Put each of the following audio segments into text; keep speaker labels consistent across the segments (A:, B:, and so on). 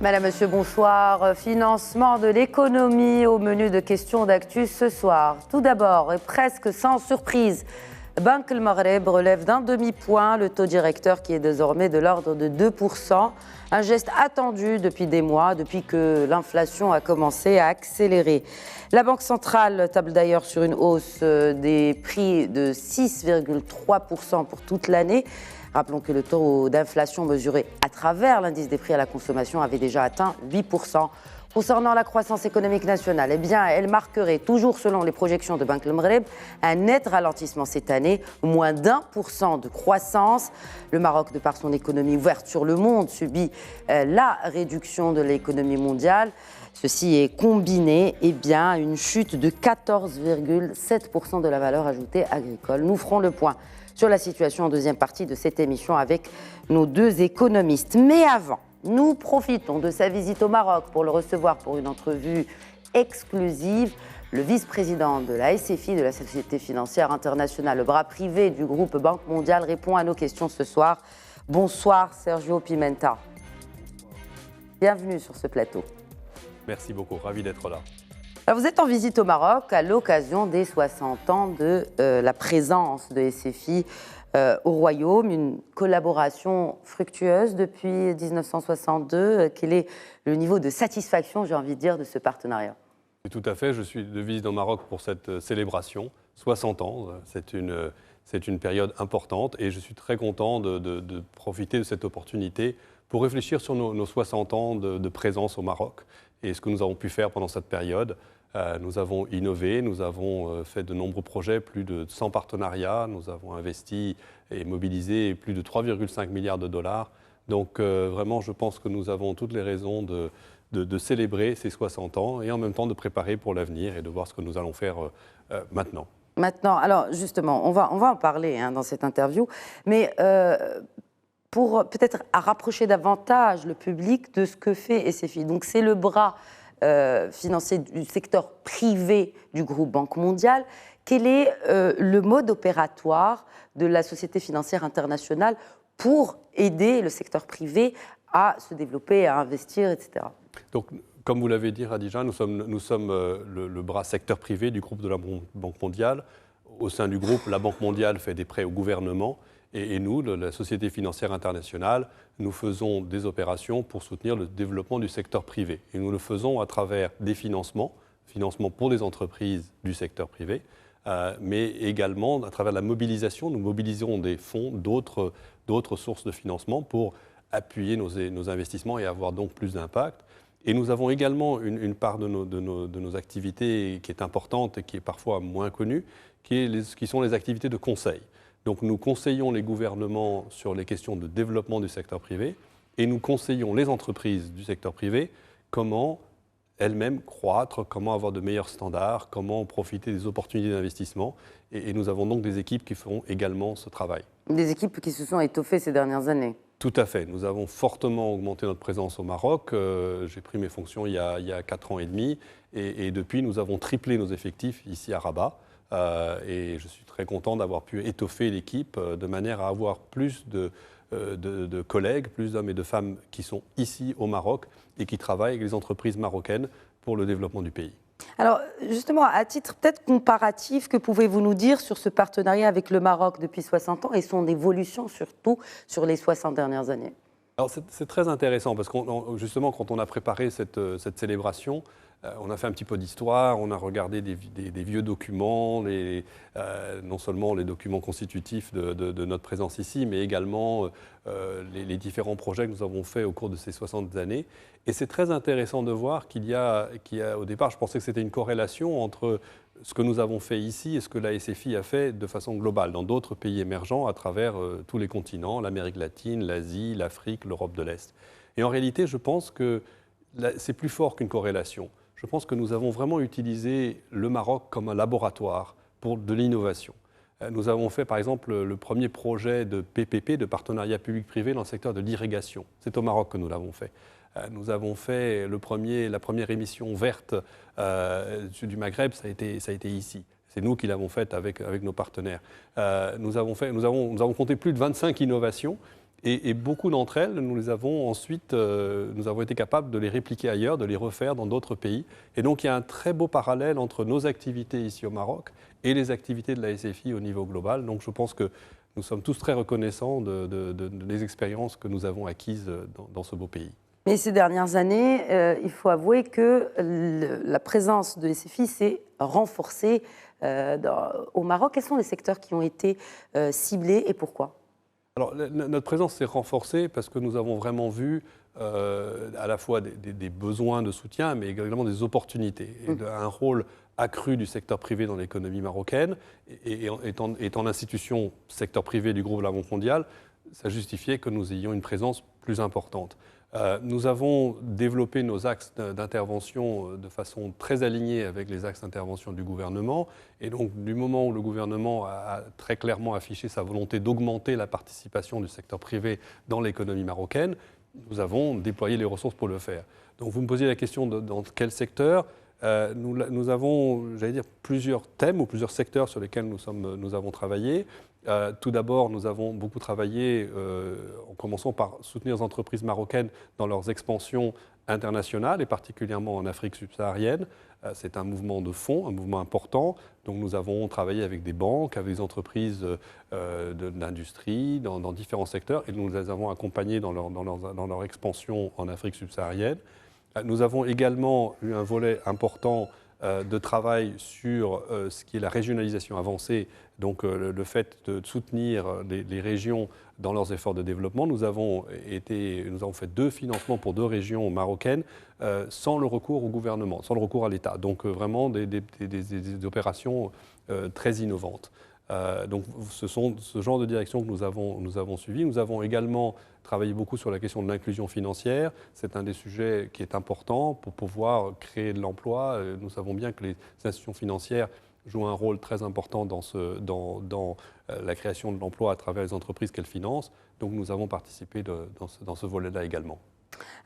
A: Madame, Monsieur, bonsoir. Financement de l'économie au menu de questions d'actu ce soir. Tout d'abord, et presque sans surprise, Banque El Maghreb relève d'un demi-point le taux directeur qui est désormais de l'ordre de 2%. Un geste attendu depuis des mois, depuis que l'inflation a commencé à accélérer. La Banque centrale table d'ailleurs sur une hausse des prix de 6,3% pour toute l'année. Rappelons que le taux d'inflation mesuré à travers l'indice des prix à la consommation avait déjà atteint 8%. Concernant la croissance économique nationale, eh bien, elle marquerait, toujours selon les projections de Banque El Maghreb, un net ralentissement cette année, moins d'1% de croissance. Le Maroc, de par son économie ouverte sur le monde, subit la réduction de l'économie mondiale. Ceci est combiné à une chute de 14,7% de la valeur ajoutée agricole. Nous ferons le point sur la situation en deuxième partie de cette émission avec nos deux économistes. Mais avant, nous profitons de sa visite au Maroc pour le recevoir pour une entrevue exclusive. Le vice-président de la SFI, de la Société financière internationale, le bras privé du groupe Banque mondiale, répond à nos questions ce soir. Bonsoir Sergio Pimenta. Bienvenue sur ce plateau.
B: Merci beaucoup, ravi d'être là.
A: Alors vous êtes en visite au Maroc à l'occasion des 60 ans de la présence de SFI au Royaume, une collaboration fructueuse depuis 1962. Quel est le niveau de satisfaction, j'ai envie de dire, de ce partenariat?
B: Tout à fait, je suis de visite au Maroc pour cette célébration, 60 ans, c'est une période importante et je suis très content de profiter de cette opportunité pour réfléchir sur nos 60 ans de présence au Maroc et ce que nous avons pu faire pendant cette période. Nous avons innové, nous avons fait de nombreux projets, plus de 100 partenariats, nous avons investi et mobilisé plus de 3,5 milliards de dollars. Donc vraiment, je pense que nous avons toutes les raisons de célébrer ces 60 ans et en même temps de préparer pour l'avenir et de voir ce que nous allons faire maintenant.
A: Maintenant, alors justement, on va en parler dans cette interview, mais pour peut-être à rapprocher davantage le public de ce que fait SFI. Donc c'est le bras financier du secteur privé du groupe Banque mondiale. Quel est le mode opératoire de la Société financière internationale pour aider le secteur privé à se développer, à investir, etc.
B: Donc, comme vous l'avez dit, Radija, nous sommes le bras secteur privé du groupe de la Banque mondiale. Au sein du groupe, la Banque mondiale fait des prêts au gouvernement. Et nous, la Société financière internationale, nous faisons des opérations pour soutenir le développement du secteur privé. Et nous le faisons à travers des financements pour les entreprises du secteur privé, mais également à travers la mobilisation. Nous mobilisons des fonds d'autres sources de financement pour appuyer nos investissements et avoir donc plus d'impact. Et nous avons également une part de nos activités qui est importante et qui est parfois moins connue, qui sont les activités de conseil. Donc nous conseillons les gouvernements sur les questions de développement du secteur privé et nous conseillons les entreprises du secteur privé comment elles-mêmes croître, comment avoir de meilleurs standards, comment profiter des opportunités d'investissement. Et nous avons donc des équipes qui feront également ce travail.
A: Des équipes qui se sont étoffées ces dernières années.
B: Tout à fait. Nous avons fortement augmenté notre présence au Maroc. J'ai pris mes fonctions il y a 4 ans et demi et depuis nous avons triplé nos effectifs ici à Rabat. Et je suis très content d'avoir pu étoffer l'équipe de manière à avoir plus de collègues, plus d'hommes et de femmes qui sont ici au Maroc et qui travaillent avec les entreprises marocaines pour le développement du pays.
A: Alors justement, à titre peut-être comparatif, que pouvez-vous nous dire sur ce partenariat avec le Maroc depuis 60 ans et son évolution surtout sur les 60 dernières années?
B: Alors c'est très intéressant parce que justement quand on a préparé cette célébration, on a fait un petit peu d'histoire, on a regardé des vieux documents, non seulement les documents constitutifs de notre présence ici, mais également les différents projets que nous avons faits au cours de ces 60 années. Et c'est très intéressant de voir qu'il y a, au départ, je pensais que c'était une corrélation entre ce que nous avons fait ici et ce que la SFI a fait de façon globale dans d'autres pays émergents à travers tous les continents, l'Amérique latine, l'Asie, l'Afrique, l'Europe de l'Est. Et en réalité, je pense que c'est plus fort qu'une corrélation. Je pense que nous avons vraiment utilisé le Maroc comme un laboratoire pour de l'innovation. Nous avons fait par exemple le premier projet de PPP, de partenariat public-privé dans le secteur de l'irrigation. C'est au Maroc que nous l'avons fait. Nous avons fait la première émission verte du Maghreb, ça a été ici. C'est nous qui l'avons faite avec nos partenaires. Nous avons compté plus de 25 innovations Et beaucoup d'entre elles, nous avons été capables de les répliquer ailleurs, de les refaire dans d'autres pays. Et donc il y a un très beau parallèle entre nos activités ici au Maroc et les activités de la SFI au niveau global. Donc je pense que nous sommes tous très reconnaissants des expériences que nous avons acquises dans ce beau pays.
A: Mais ces dernières années, il faut avouer que la présence de SFI s'est renforcée au Maroc. Quels sont les secteurs qui ont été ciblés et pourquoi ?
B: Alors, notre présence s'est renforcée parce que nous avons vraiment vu à la fois des besoins de soutien, mais également des opportunités. Et un rôle accru du secteur privé dans l'économie marocaine. Et étant l'institution secteur privé du groupe de la Banque mondiale, ça justifiait que nous ayons une présence plus importante. Nous avons développé nos axes d'intervention de façon très alignée avec les axes d'intervention du gouvernement. Et donc, du moment où le gouvernement a très clairement affiché sa volonté d'augmenter la participation du secteur privé dans l'économie marocaine, nous avons déployé les ressources pour le faire. Donc, vous me posiez la question dans quel secteur ? Nous avons, j'allais dire, plusieurs thèmes ou plusieurs secteurs sur lesquels nous avons travaillé. Tout d'abord, nous avons beaucoup travaillé, en commençant par soutenir les entreprises marocaines dans leurs expansions internationales, et particulièrement en Afrique subsaharienne. C'est un mouvement de fond, un mouvement important. Donc nous avons travaillé avec des banques, avec des entreprises de l'industrie, dans différents secteurs, et nous les avons accompagnés dans leur expansion en Afrique subsaharienne. Nous avons également eu un volet important de travail sur ce qui est la régionalisation avancée, donc le fait de soutenir les régions dans leurs efforts de développement. Nous avons fait 2 financements pour 2 régions marocaines sans le recours au gouvernement, sans le recours à l'État. Donc vraiment des opérations très innovantes. Donc ce sont ce genre de direction que nous avons suivi. Nous avons également travaillé beaucoup sur la question de l'inclusion financière. C'est un des sujets qui est important pour pouvoir créer de l'emploi. Nous savons bien que les institutions financières jouent un rôle très important dans la création de l'emploi à travers les entreprises qu'elles financent. Donc nous avons participé dans ce volet-là également.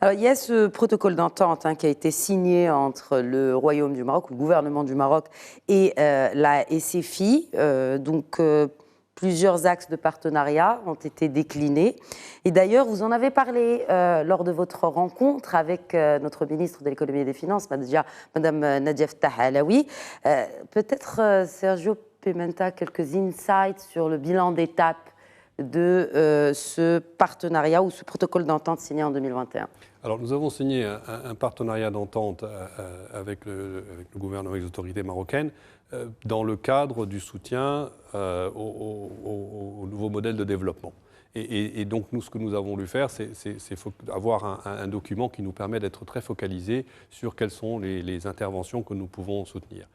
A: Alors, il y a ce protocole d'entente qui a été signé entre le Royaume du Maroc, le gouvernement du Maroc et la SFI. Plusieurs axes de partenariat ont été déclinés. Et d'ailleurs, vous en avez parlé lors de votre rencontre avec notre ministre de l'économie et des finances, Madame Nadia Fattah Alaoui. Peut-être, Sergio Pimenta, quelques insights sur le bilan d'étape de ce partenariat ou ce protocole d'entente signé en 2021.
B: Alors, nous avons signé un partenariat d'entente avec le gouvernement et les autorités marocaines dans le cadre du soutien au nouveau modèle de développement. Et donc, nous, ce que nous avons voulu faire, c'est avoir un document qui nous permet d'être très focalisés sur quelles sont les interventions que nous pouvons soutenir.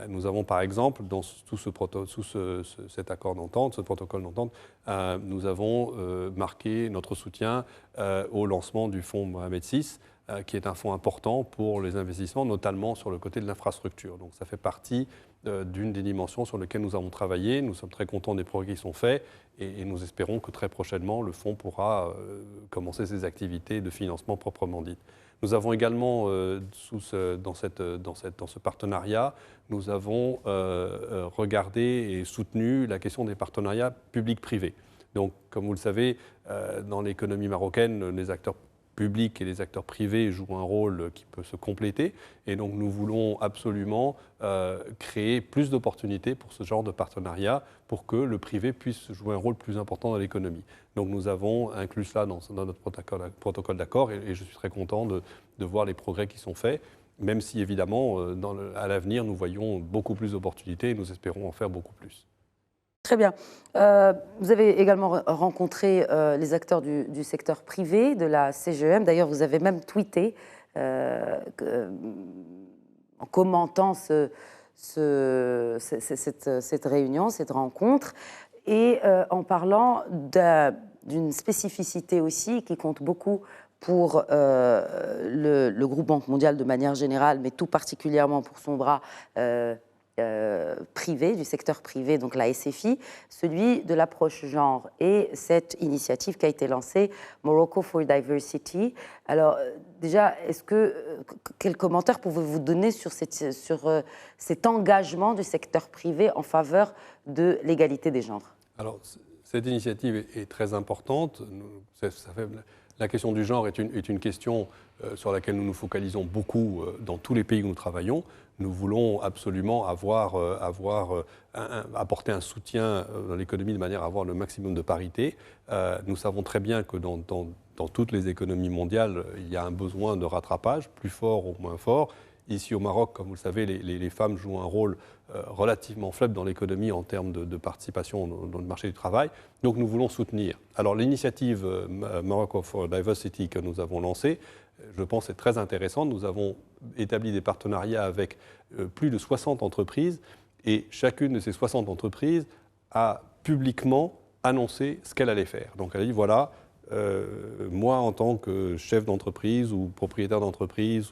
B: Nous avons par exemple, dans cet accord d'entente, ce protocole d'entente, nous avons marqué notre soutien au lancement du fonds Mohamed VI, qui est un fonds important pour les investissements, notamment sur le côté de l'infrastructure. Donc ça fait partie d'une des dimensions sur lesquelles nous avons travaillé. Nous sommes très contents des progrès qui sont faits et nous espérons que très prochainement, le fonds pourra commencer ses activités de financement proprement dites. Nous avons également, dans ce partenariat, nous avons regardé et soutenu la question des partenariats publics-privés. Donc, comme vous le savez, dans l'économie marocaine, les acteurs publics et les acteurs privés jouent un rôle qui peut se compléter. Et donc, nous voulons absolument créer plus d'opportunités pour ce genre de partenariat pour que le privé puisse jouer un rôle plus important dans l'économie. Donc, nous avons inclus cela dans notre protocole d'accord et je suis très content de voir les progrès qui sont faits, même si, évidemment, à l'avenir, nous voyons beaucoup plus d'opportunités et nous espérons en faire beaucoup plus.
A: Très bien. Vous avez également rencontré les acteurs du secteur privé, de la CGEM. D'ailleurs, vous avez même tweeté en commentant cette réunion, cette rencontre, et en parlant d'une spécificité aussi qui compte beaucoup pour le groupe Banque mondiale de manière générale, mais tout particulièrement pour son bras privé, du secteur privé, donc la SFI, celui de l'approche genre et cette initiative qui a été lancée, Morocco for Diversity. Alors déjà, quel commentaire pouvez-vous donner sur cet engagement du secteur privé en faveur de l'égalité des genres ?
B: Alors, cette initiative est très importante. La question du genre est une question sur laquelle nous nous focalisons beaucoup dans tous les pays où nous travaillons. Nous voulons absolument apporter un soutien dans l'économie de manière à avoir le maximum de parité. Nous savons très bien que dans toutes les économies mondiales, il y a un besoin de rattrapage, plus fort ou moins fort. Ici au Maroc, comme vous le savez, les femmes jouent un rôle relativement faible dans l'économie en termes de participation dans le marché du travail. Donc nous voulons soutenir. Alors l'initiative Morocco for Diversity que nous avons lancée, je pense, est très intéressante. Nous avons établi des partenariats avec plus de 60 entreprises et chacune de ces 60 entreprises a publiquement annoncé ce qu'elle allait faire. Donc elle a dit voilà, moi en tant que chef d'entreprise ou propriétaire d'entreprise,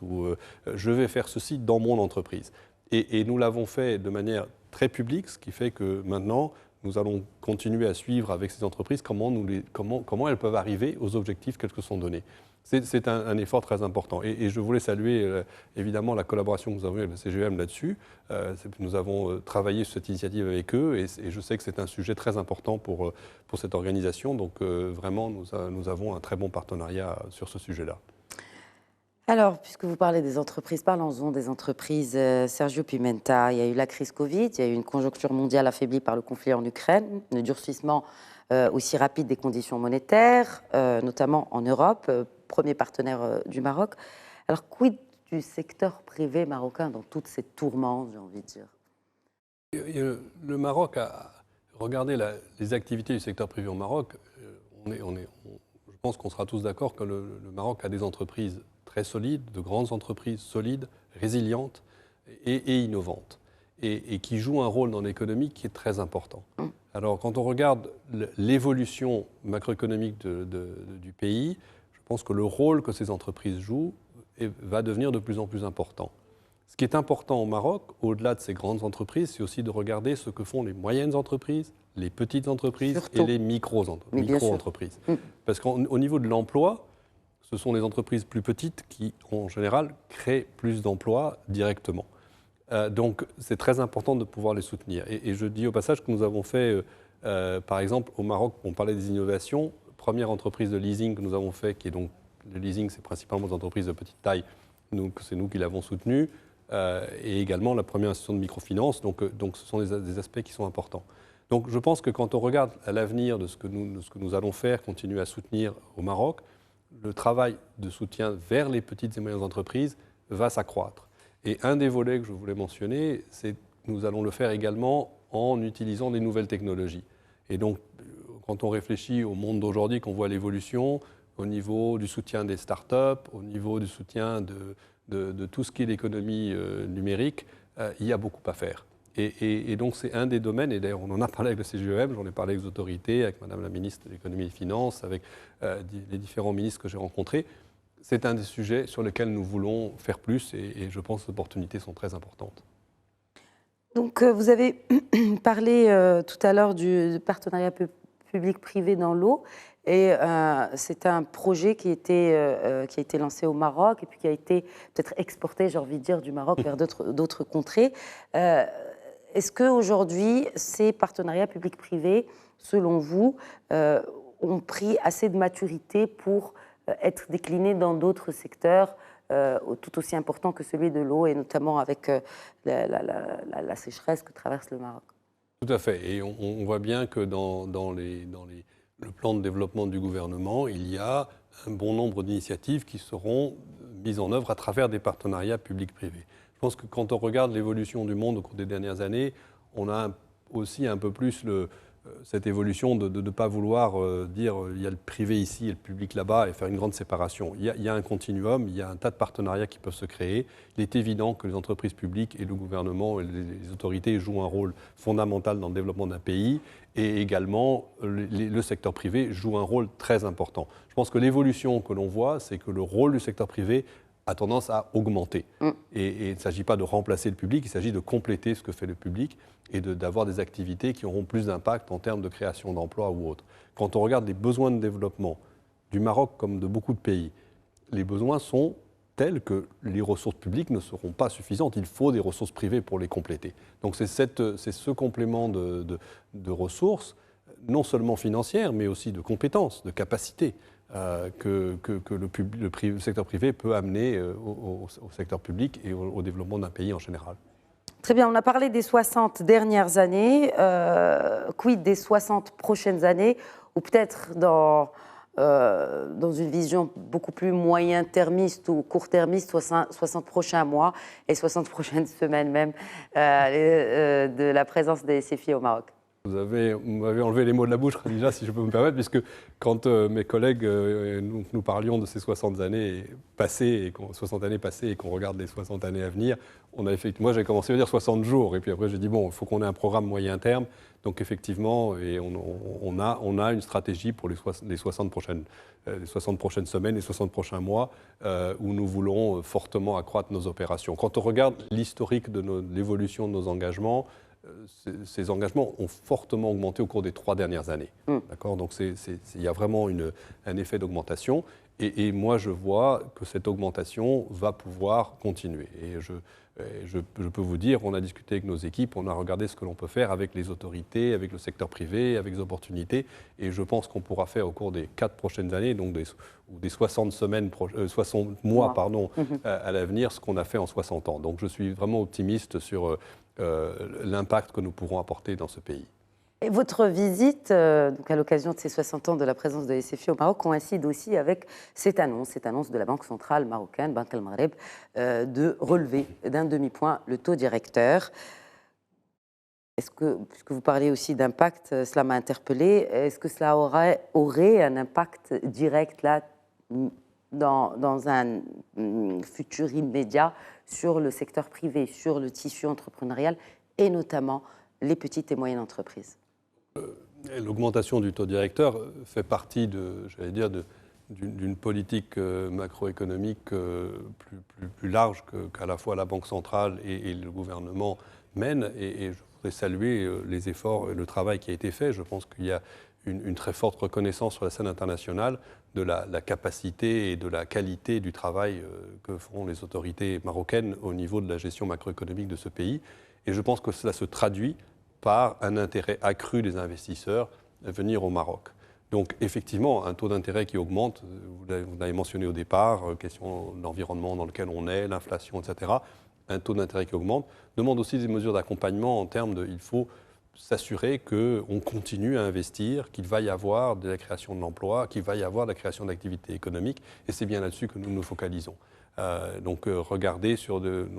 B: je vais faire ceci dans mon entreprise. Et nous l'avons fait de manière très publique, ce qui fait que maintenant nous allons continuer à suivre avec ces entreprises comment elles peuvent arriver aux objectifs qu'elles se sont donnés. C'est un effort très important. Et je voulais saluer évidemment la collaboration que nous avons avec le CGEM là-dessus. Nous avons travaillé sur cette initiative avec eux et je sais que c'est un sujet très important pour cette organisation. Donc vraiment, nous avons un très bon partenariat sur ce sujet-là.
A: Alors, puisque vous parlez des entreprises, parlons-en des entreprises. Sergio Pimenta, il y a eu la crise Covid, il y a eu une conjoncture mondiale affaiblie par le conflit en Ukraine, le durcissement aussi rapide des conditions monétaires, notamment en Europe, premier partenaire du Maroc. Alors, quid du secteur privé marocain dans toute cette tourmente, j'ai envie de dire?
B: Le Maroc a regardé les activités du secteur privé au Maroc. Je pense qu'on sera tous d'accord que le Maroc a des entreprises très solides, de grandes entreprises solides, résilientes et innovantes, et qui jouent un rôle dans l'économie qui est très important. Alors, quand on regarde l'évolution macroéconomique du pays, je pense que le rôle que ces entreprises jouent va devenir de plus en plus important. Ce qui est important au Maroc, au-delà de ces grandes entreprises, c'est aussi de regarder ce que font les moyennes entreprises, les petites entreprises et les micro-entreprises. Parce qu'au niveau de l'emploi, ce sont les entreprises plus petites qui, en général, créent plus d'emplois directement. Donc, c'est très important de pouvoir les soutenir. Et je dis au passage que nous avons fait, par exemple, au Maroc, on parlait des innovations. Première entreprise de leasing que nous avons fait, qui est donc, le leasing, c'est principalement des entreprises de petite taille, c'est nous qui l'avons soutenu, et également la première institution de microfinance. Donc ce sont des aspects qui sont importants. Donc, je pense que quand on regarde à l'avenir de ce que nous allons faire, continuer à soutenir au Maroc, le travail de soutien vers les petites et moyennes entreprises va s'accroître. Et un des volets que je voulais mentionner, c'est que nous allons le faire également en utilisant des nouvelles technologies. Et donc, quand on réfléchit au monde d'aujourd'hui, qu'on voit l'évolution au niveau du soutien des startups, au niveau du soutien de tout ce qui est l'économie numérique, il y a beaucoup à faire. Et donc, c'est un des domaines, et d'ailleurs, on en a parlé avec le CGEM, j'en ai parlé avec les autorités, avec Madame la ministre de l'économie et des finances, avec les différents ministres que j'ai rencontrés. C'est un des sujets sur lesquels nous voulons faire plus, et je pense que les opportunités sont très importantes.
A: Donc, vous avez parlé tout à l'heure du partenariat public-privé dans l'eau, et c'est un projet qui a été lancé au Maroc, et puis qui a été peut-être exporté, j'ai envie de dire, du Maroc vers d'autres contrées. Est-ce qu'aujourd'hui, ces partenariats publics-privés, selon vous, ont pris assez de maturité pour être déclinés dans d'autres secteurs tout aussi importants que celui de l'eau, et notamment avec la sécheresse que traverse le Maroc?
B: Tout à fait. Et on voit bien que dans le plan de développement du gouvernement, il y a un bon nombre d'initiatives qui seront mises en œuvre à travers des partenariats publics-privés. Je pense que quand on regarde l'évolution du monde au cours des dernières années, on a aussi un peu plus cette évolution de ne pas vouloir dire il y a le privé ici et le public là-bas et faire une grande séparation. Il y a un continuum, il y a un tas de partenariats qui peuvent se créer. Il est évident que les entreprises publiques et le gouvernement et les autorités jouent un rôle fondamental dans le développement d'un pays, et également le secteur privé joue un rôle très important. Je pense que l'évolution que l'on voit, c'est que le rôle du secteur privé a tendance à augmenter. Et il ne s'agit pas de remplacer le public, il s'agit de compléter ce que fait le public et d'avoir des activités qui auront plus d'impact en termes de création d'emplois ou autres. Quand on regarde les besoins de développement du Maroc comme de beaucoup de pays, les besoins sont tels que les ressources publiques ne seront pas suffisantes. Il faut des ressources privées pour les compléter. Donc c'est ce complément de ressources, non seulement financières, mais aussi de compétences, de capacités que le secteur privé peut amener au secteur public et au développement d'un pays en général.
A: Très bien, on a parlé des 60 dernières années. Quid des 60 prochaines années, ou peut-être dans une vision beaucoup plus moyen-termiste ou court-termiste, 60 prochains mois et 60 prochaines semaines même de la présence des SFI au Maroc?
B: Vous m'avez enlevé les mots de la bouche, Khadija, si je peux me permettre, puisque quand mes collègues, nous parlions de ces 60 années passées et qu'on regarde les 60 années à venir, moi j'ai commencé à dire 60 jours, et puis après j'ai dit, bon, il faut qu'on ait un programme moyen terme. Donc effectivement, et on a une stratégie pour les 60 prochaines semaines, les 60 prochains mois, où nous voulons fortement accroître nos opérations. Quand on regarde l'historique de l'évolution de nos engagements, ces engagements ont fortement augmenté au cours des 3 dernières années. D'accord ? Donc il y a vraiment un effet d'augmentation. Et moi, je vois que cette augmentation va pouvoir continuer. Et je peux vous dire, on a discuté avec nos équipes, on a regardé ce que l'on peut faire avec les autorités, avec le secteur privé, avec les opportunités. Et je pense qu'on pourra faire au cours des 4 prochaines années, donc des 60 mois à l'avenir, ce qu'on a fait en 60 ans. Donc je suis vraiment optimiste sur l'impact que nous pourrons apporter dans ce pays.
A: Et votre visite, donc à l'occasion de ces 60 ans de la présence de SFI au Maroc, coïncide aussi avec cette annonce de la Banque centrale marocaine, Banque al-Maghreb, de relever d'un demi-point le taux directeur. Est-ce que, puisque vous parlez aussi d'impact, cela m'a interpellée, est-ce que cela aurait un impact direct là, dans un futur immédiat sur le secteur privé, sur le tissu entrepreneurial et notamment les petites et moyennes entreprises?
B: L'augmentation du taux directeur fait partie d'une politique macroéconomique plus large qu'à la fois la Banque centrale et le gouvernement mènent. Et je voudrais saluer les efforts et le travail qui a été fait. Je pense qu'il y a une très forte reconnaissance sur la scène internationale de la capacité et de la qualité du travail que font les autorités marocaines au niveau de la gestion macroéconomique de ce pays. Et je pense que cela se traduit par un intérêt accru des investisseurs à venir au Maroc. Donc effectivement, un taux d'intérêt qui augmente, vous l'avez mentionné au départ, question de l'environnement dans lequel on est, l'inflation, etc. Un taux d'intérêt qui augmente demande aussi des mesures d'accompagnement en termes de, il faut s'assurer qu'on continue à investir, qu'il va y avoir de la création de l'emploi, qu'il va y avoir de la création d'activités économiques, et c'est bien là-dessus que nous nous focalisons. Nous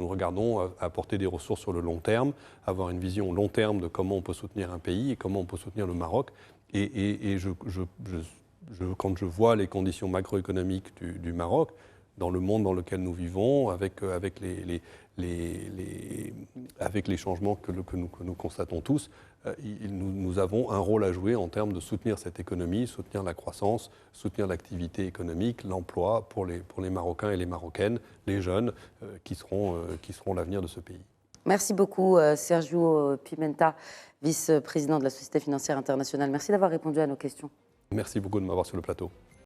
B: regardons à apporter des ressources sur le long terme, avoir une vision long terme de comment on peut soutenir un pays et comment on peut soutenir le Maroc. Quand je vois les conditions macroéconomiques du Maroc, dans le monde dans lequel nous vivons, avec les changements que nous constatons tous, nous avons un rôle à jouer en termes de soutenir cette économie, soutenir la croissance, soutenir l'activité économique, l'emploi pour les Marocains et les Marocaines, les jeunes qui seront l'avenir de ce pays.
A: Merci beaucoup Sergio Pimenta, vice-président de la Société financière internationale. Merci d'avoir répondu à nos questions.
B: Merci beaucoup de m'avoir sur le plateau.